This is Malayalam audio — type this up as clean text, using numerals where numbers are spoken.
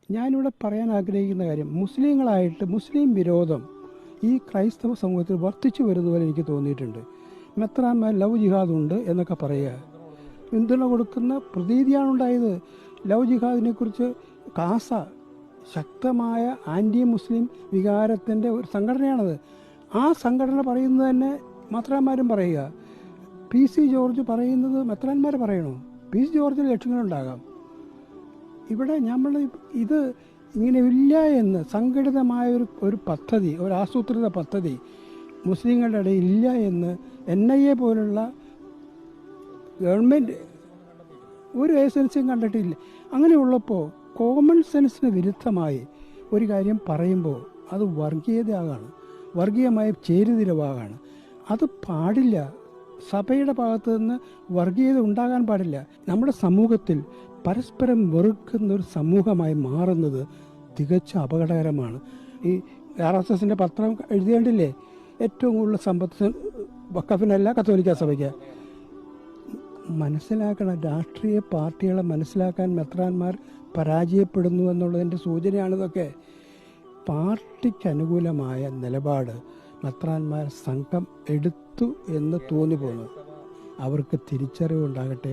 ഞാനിവിടെ പറയാൻ ആഗ്രഹിക്കുന്ന കാര്യം, മുസ്ലിങ്ങളായിട്ട് മുസ്ലിം വിരോധം ഈ ക്രൈസ്തവ സമൂഹത്തിൽ വർദ്ധിച്ചു വരുന്ന പോലെ എനിക്ക് തോന്നിയിട്ടുണ്ട്. മെത്രാന്മാർ ലവ് ജിഹാദുണ്ട് എന്നൊക്കെ പറയുക, പിന്തുണ കൊടുക്കുന്ന പ്രതീതിയാണുണ്ടായത്. ലവ് ജിഹാദിനെ കുറിച്ച് കാസ ശക്തമായ ആൻറ്റി മുസ്ലിം വികാരത്തിൻ്റെ ഒരു സംഘടനയാണത്. ആ സംഘടന പറയുന്നത് തന്നെ മെത്രാന്മാരും പറയുക. പി സി ജോർജ് പറയുന്നത് മെത്രാന്മാർ പറയണോ? പി സി ജോർജിന് ലക്ഷ്യങ്ങളുണ്ടാകാം. ഇവിടെ നമ്മൾ ഇത് ഇങ്ങനെ ഇല്ല എന്ന് സംഘടിതമായ ഒരു പദ്ധതി, ഒരു ആസൂത്രിത പദ്ധതി മുസ്ലിങ്ങളുടെ ഇടയിൽ ഇല്ല എന്ന് NIA പോലുള്ള ഗവൺമെൻറ് ഒരു എസൻസും കണ്ടിട്ടില്ല. അങ്ങനെയുള്ളപ്പോൾ കോമൺ സെൻസിന് വിരുദ്ധമായി ഒരു കാര്യം പറയുമ്പോൾ അത് വർഗീയതയാകാണ്, വർഗീയമായ ചേരുതിരിവാകാണ്. അത് പാടില്ല. സഭയുടെ ഭാഗത്തു നിന്ന് വർഗീയത ഉണ്ടാകാൻ പാടില്ല. നമ്മുടെ സമൂഹത്തിൽ പരസ്പരം വെറുക്കുന്ന ഒരു സമൂഹമായി മാറുന്നത് തികച്ചും അപകടകരമാണ്. ഈ RSS പത്രം എഴുതിയേണ്ടില്ലേ, ഏറ്റവും കൂടുതൽ സമ്പത്ത് വഖഫിനല്ല കത്തോലിക്ക സഭയ്ക്ക്. മനസ്സിലാക്കണം, രാഷ്ട്രീയ പാർട്ടികളെ മനസ്സിലാക്കാൻ മെത്രാന്മാർ പരാജയപ്പെടുന്നു എന്നുള്ളതിൻ്റെ സൂചനയാണിതൊക്കെ. പാർട്ടിക്ക് അനുകൂലമായ നിലപാട് മെത്രാന്മാർ സംഘം എടുത്തു എന്ന് തോന്നിപ്പോകുന്നു. അവർക്ക് തിരിച്ചറിവുണ്ടാകട്ടെ.